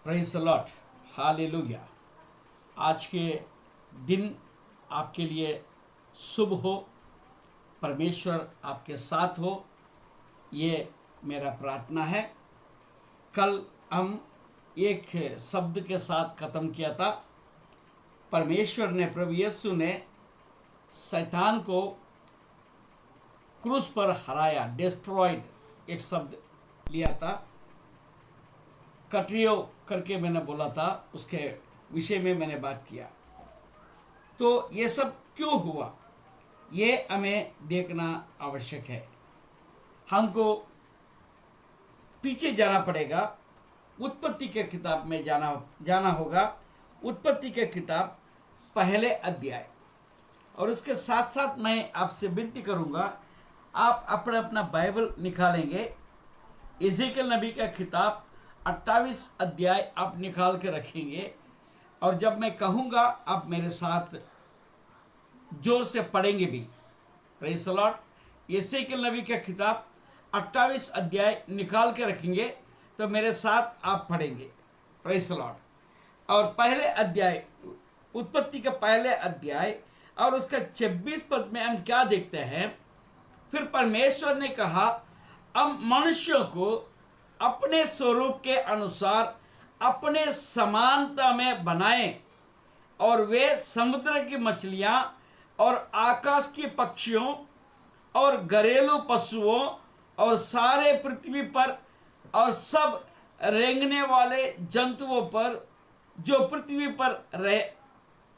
Praise the Lord, hallelujah. आज के दिन आपके लिए शुभ हो, परमेश्वर आपके साथ हो, ये मेरा प्रार्थना है। कल हम एक शब्द के साथ ख़त्म किया था। परमेश्वर ने, प्रभु यीशु ने शैतान को क्रूस पर हराया, डिस्ट्रॉयड एक शब्द लिया था। कटरियो करके मैंने बोला था, उसके विषय में मैंने बात किया। तो ये सब क्यों हुआ, ये हमें देखना आवश्यक है। हमको पीछे जाना पड़ेगा, उत्पत्ति के किताब में जाना होगा। उत्पत्ति के किताब पहले अध्याय, और उसके साथ साथ मैं आपसे विनती करूंगा, आप अपना बाइबल निकालेंगे। इज़ेकियल नबी का किताब 28 अध्याय आप निकाल के रखेंगे, और जब मैं कहूँगा आप मेरे साथ जोर से पढ़ेंगे भी। Praise the Lord. इज़ेकियल नबी का किताब 28 अध्याय निकाल के रखेंगे तो मेरे साथ आप पढ़ेंगे। Praise the Lord. और पहले अध्याय, उत्पत्ति का पहले अध्याय और उसका 26 पद में हम क्या देखते हैं। फिर परमेश्वर ने कहा, अब मनुष्यों को अपने स्वरूप के अनुसार अपने समानता में बनाएं, और वे समुद्र की मछलियां और आकाश के पक्षियों और घरेलू पशुओं और सारे पृथ्वी पर और सब रेंगने वाले जंतुओं पर जो पृथ्वी पर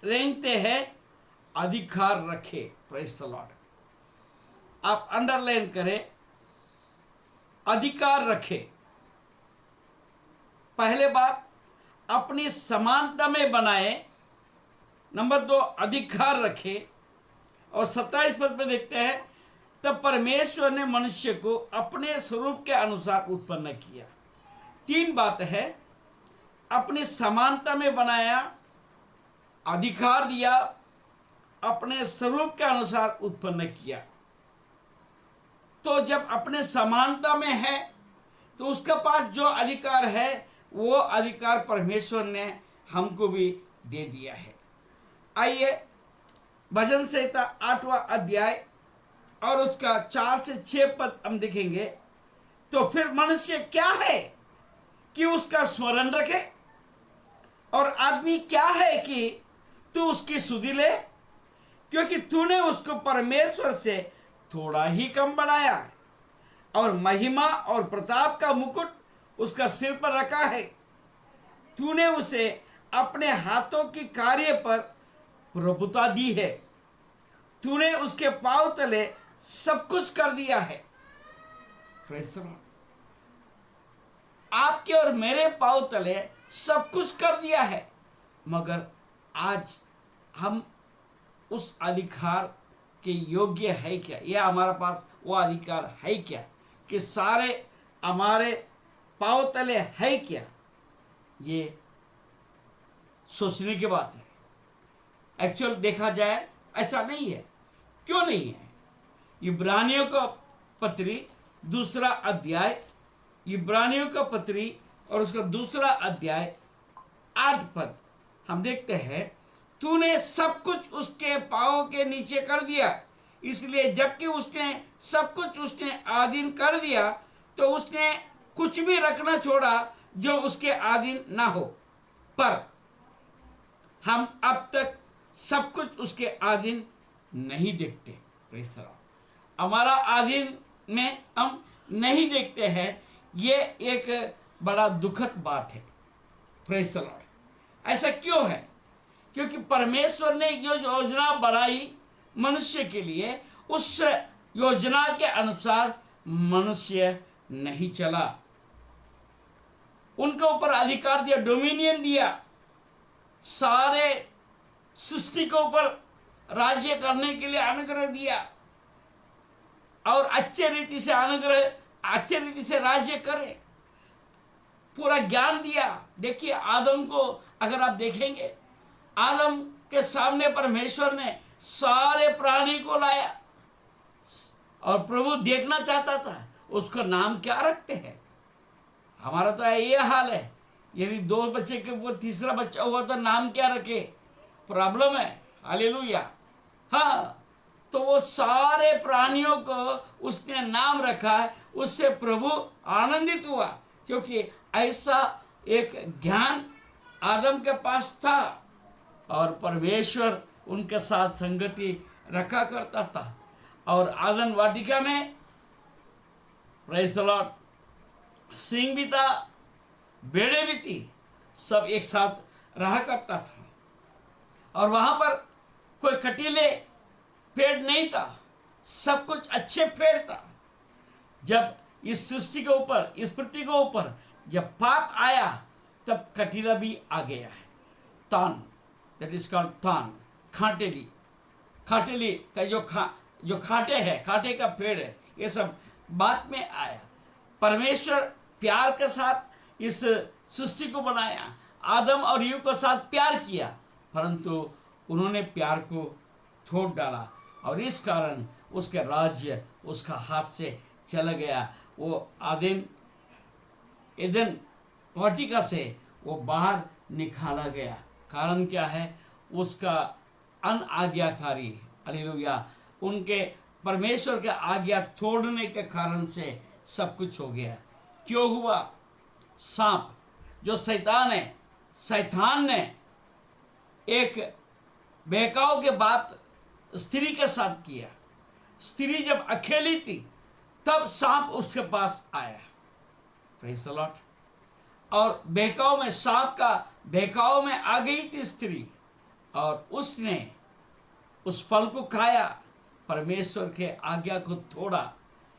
रेंगते हैं अधिकार रखे। Praise the Lord. आप अंडरलाइन करें, अधिकार रखे। पहले बात, अपनी समानता में बनाए। नंबर 2, अधिकार रखे। और 27 पद में देखते हैं, तब परमेश्वर ने मनुष्य को अपने स्वरूप के अनुसार उत्पन्न किया। 3 बात है, अपनी समानता में बनाया, अधिकार दिया, अपने स्वरूप के अनुसार उत्पन्न किया। तो जब अपने समानता में है तो उसके पास जो अधिकार है वो अधिकार परमेश्वर ने हमको भी दे दिया है। आइए भजन संहिता 8वां अध्याय और उसका 4 से 6 पद हम देखेंगे। तो फिर मनुष्य क्या है कि उसका स्मरण रखे, और आदमी क्या है कि तू उसकी सुधि ले, क्योंकि तूने उसको परमेश्वर से थोड़ा ही कम बनाया है, और महिमा और प्रताप का मुकुट उसका सिर पर रखा है। तूने उसे अपने हाथों की कार्य पर प्रभुता दी है। तूने उसके पांव तले सब कुछ कर दिया है। Praise the Lord. आपके और मेरे पांव तले सब कुछ कर दिया है, मगर आज हम उस अधिकार के योग्य है क्या, या हमारा पास वो अधिकार है क्या कि सारे हमारे पांव तले है क्या, ये सोचने की बात है। एक्चुअल देखा जाए ऐसा नहीं है। क्यों नहीं है? इब्रानियों का पत्री 2 अध्याय, इब्रानियों का पत्री और उसका 2 अध्याय 8 पद हम देखते हैं, तूने सब कुछ उसके पांव के नीचे कर दिया, इसलिए जबकि उसने सब कुछ उसने अधीन कर दिया तो उसने कुछ भी रखना छोड़ा जो उसके अधीन ना हो। पर हम अब तक सब कुछ उसके अधीन नहीं देखते। Praise the Lord. हमारा अधीन में हम नहीं देखते हैं, ये एक बड़ा दुखद बात है। Praise the Lord. ऐसा क्यों है? क्योंकि परमेश्वर ने जो योजना बनाई मनुष्य के लिए, उस योजना के अनुसार मनुष्य नहीं चला। उनके ऊपर अधिकार दिया, डोमिनियन दिया, सारे सृष्टि के ऊपर राज्य करने के लिए अनुग्रह दिया, और अच्छे रीति से राज्य करे, पूरा ज्ञान दिया। देखिए आदम को अगर आप देखेंगे, आदम के सामने परमेश्वर ने सारे प्राणी को लाया, और प्रभु देखना चाहता था उसका नाम क्या रखते हैं। हमारा तो ये हाल है यदि 2 बच्चे के ऊपर तीसरा बच्चा हुआ तो नाम क्या रखे, प्रॉब्लम है। हालेलुया। हाँ, तो वो सारे प्राणियों को उसने नाम रखा है, उससे प्रभु आनंदित हुआ, क्योंकि ऐसा एक ज्ञान आदम के पास था और परमेश्वर उनके साथ संगति रखा करता था। और आदम वाटिका में प्रेज़ द लॉर्ड, सिंह भी था, भेड़े भी थी, सब एक साथ रहा करता था। और वहां पर कोई कटीले पेड़ नहीं था, सब कुछ अच्छे पेड़ था। जब इस सृष्टि के ऊपर, इस पृथ्वी के ऊपर जब पाप आया, तब कटीला भी आ गया है। तान, दैट इज कॉल्ड तान, खाटेली। खाटेली का जो खाटे है, खाटे का पेड़ है, ये सब बाद में आया। परमेश्वर प्यार के साथ इस सृष्टि को बनाया, आदम और ईव के साथ प्यार किया, परंतु उन्होंने प्यार को तोड़ डाला और इस कारण उसके राज्य उसका हाथ से चला गया। वो एदन वाटिका से वो बाहर निकाला गया। कारण क्या है? उसका अनआज्ञाकारी, हालेलुया, उनके परमेश्वर के आज्ञा तोड़ने के कारण से सब कुछ हो गया। क्यों हुआ? सांप जो शैतान ने एक बहकाव के बात स्त्री के साथ किया। स्त्री जब अकेली थी तब सांप उसके पास आया, प्रेज़ द लॉर्ड, और बहकाव में, सांप का बहकाव में आ गई थी स्त्री, और उसने उस फल को खाया, परमेश्वर के आज्ञा को तोड़ा,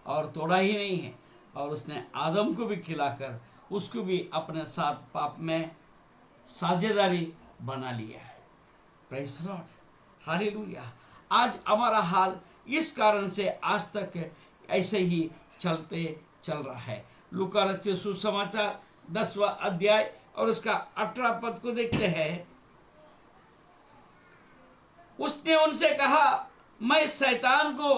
और तोड़ा ही नहीं है, और उसने आदम को भी खिलाकर उसको भी अपने साथ पाप में साझेदारी बना लिया है। Praise the Lord, hallelujah. आज हमारा हाल इस कारण से आज तक ऐसे ही चल रहा है। लूका रचित सुसमाचार 10वां अध्याय और उसका 18 पद को देखते हैं। उसने उनसे कहा, मैं शैतान को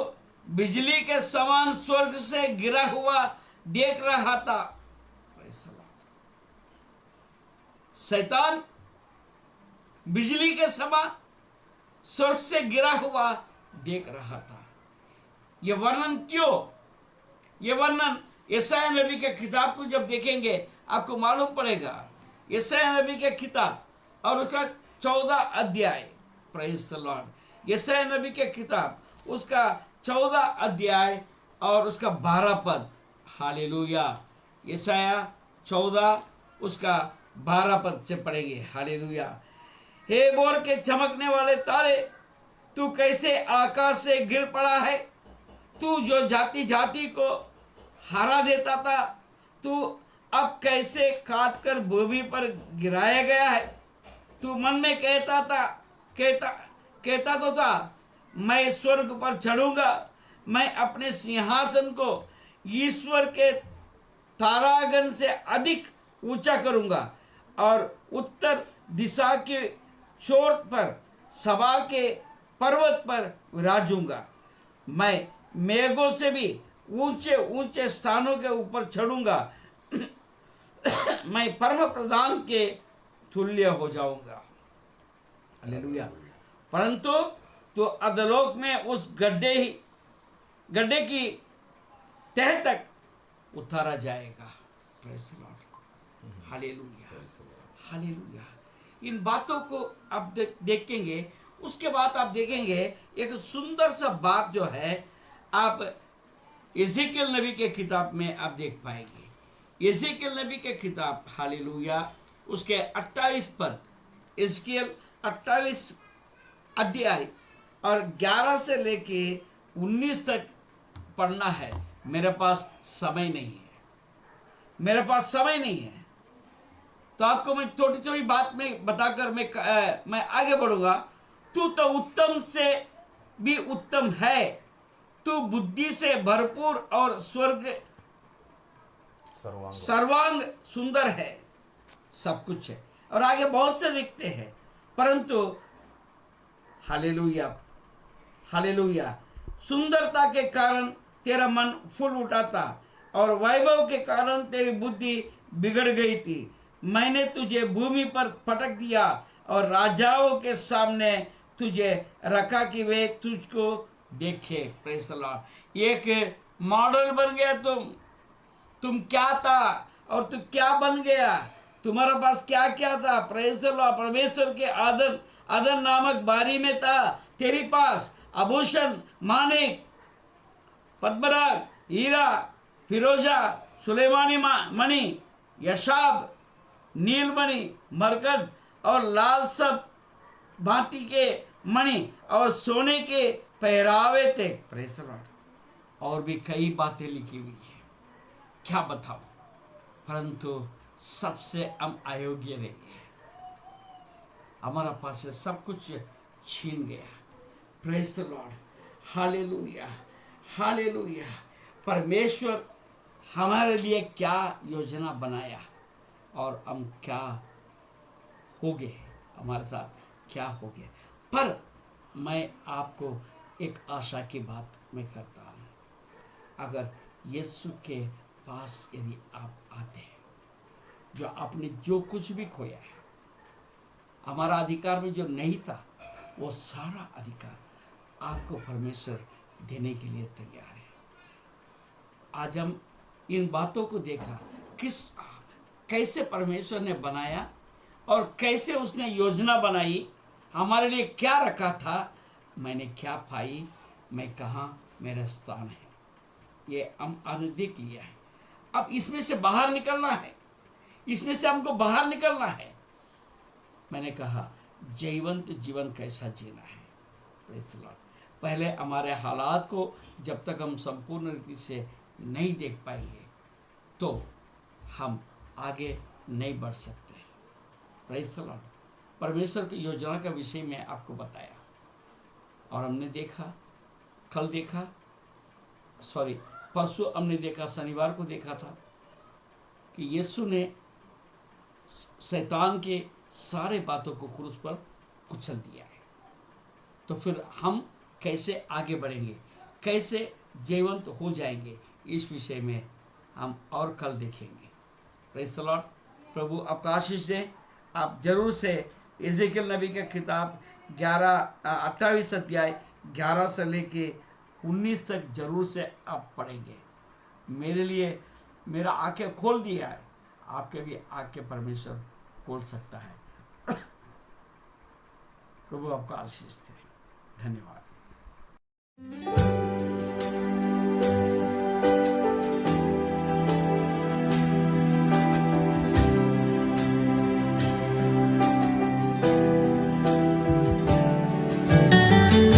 बिजली के समान स्वर्ग से गिरा हुआ देख रहा था। शैतान बिजली के समान स्वर्ग से गिरा हुआ देख रहा था। यह वर्णन क्यों? यह वर्णन यशायाह नबी के किताब को जब देखेंगे आपको मालूम पड़ेगा। यशायाह नबी के किताब और उसका 14 अध्याय, प्रेज़ द लॉर्ड, यशायाह नबी के किताब उसका 14 अध्याय और उसका 12 पद, हालेलुया। यशायाह 14 उसका 12 पद से पढ़ेंगे, हालेलुया। हे बोर के चमकने वाले तारे, तू कैसे आकाश से गिर पड़ा है? तू जो जाति जाति को हरा देता था, तू अब कैसे काट कर भूमि पर गिराया गया है? तू मन में कहता तो था, मैं स्वर्ग पर चढ़ूंगा, मैं अपने सिंहासन को ईश्वर के तारागण से अधिक ऊंचा करूंगा और उत्तर दिशा के छोर पर सभा के पर्वत पर विराजूंगा। मैं मेघों से भी ऊंचे ऊंचे स्थानों के ऊपर चढ़ूंगा। मैं परम प्रधान के तुल्य हो जाऊंगा। हालेलुया। परंतु तो अधोलोक में उस गड्ढे की तह तक उतारा जाएगा। Praise the Lord, hallelujah, hallelujah. इन बातों को आप देखेंगे। उसके बाद आप देखेंगे एक सुंदर सा बात जो है, आप एजेकियल नबी के किताब में आप देख पाएंगे। एजेकियल नबी के किताब, हालेलुया, उसके 28 पद, एजेकियल 28 अध्याय और 11 से लेके 19 तक पढ़ना है। मेरे पास समय नहीं है, तो आपको मैं छोटी छोटी बात में बताकर मैं आगे बढ़ूंगा। तू तो उत्तम से भी उत्तम है, तू बुद्धि से भरपूर और सर्वांग सुंदर है, सब कुछ है, और आगे बहुत से दिखते हैं, परंतु हालेलुया, हालेलुया, सुंदरता के कारण तेरा मन फूल उठा था और वैभव के कारण तेरी बुद्धि बिगड़ गई थी। मैंने तुझे भूमि पर पटक दिया और राजाओं के सामने तुझे रखा कि वे तुझको देखे। Praise the Lord. एक मॉडल बन गया तुम क्या था और तू क्या बन गया, तुम्हारे पास क्या क्या था। Praise the Lord. परमेश्वर के आदन नामक बारी में था तेरे पास आभूषण, मानिक, पद्मराग, हीरा, फिरोजा, सुलेमानी मणि, यशाब, नीलमणि, मरकत और लाल सब भांति के मणि और सोने के पहरावे थे। Praise the Lord. और भी कई बातें लिखी हुई है, क्या बताओ, परंतु सबसे हम अयोग्य नहीं है। हमारा पास से सब कुछ छीन गया। Praise the Lord. Hallelujah, hallelujah. परमेश्वर हमारे लिए क्या योजना बनाया और हम क्या हो गए, हमारे साथ क्या हो गया। पर मैं आपको एक आशा की बात मैं करता हूँ, अगर यीशु के पास यदि आप आते हैं, जो आपने जो कुछ भी खोया है, हमारा अधिकार में जो नहीं था, वो सारा अधिकार आपको परमेश्वर देने के लिए तैयार है। आज हम इन बातों को देखा, कैसे परमेश्वर ने बनाया और कैसे उसने योजना बनाई, हमारे लिए क्या रखा था, मैंने क्या पाई, मैं कहाँ, मेरा स्थान है, ये हम आज देख लिया है। अब इसमें से बाहर निकलना है, इसमें से हमको बाहर निकलना है। मैंने कहा जयवंत जीवन कैसा जीना है। Praise the Lord. पहले हमारे हालात को जब तक हम संपूर्ण रीति से नहीं देख पाएंगे तो हम आगे नहीं बढ़ सकते। Praise the Lord. परमेश्वर की योजना का विषय में आपको बताया और हमने देखा, कल देखा, परसों हमने देखा, शनिवार को देखा था कि यीशु ने शैतान के सारे बातों को क्रूस पर कुचल दिया है। तो फिर हम कैसे आगे बढ़ेंगे, कैसे जीवंत हो जाएंगे, इस विषय में हम और कल देखेंगे। Praise the Lord. प्रभु आपका आशीष दें। आप जरूर से एजेकियल नबी का किताब 28 अध्याय 11 से लेके 19 तक जरूर से आप पढ़ेंगे। मेरे लिए मेरा आंखें खोल दिया है, आपके भी आंखें परमेश्वर खोल सकता है। प्रभु आपका आशीष दे। धन्यवाद।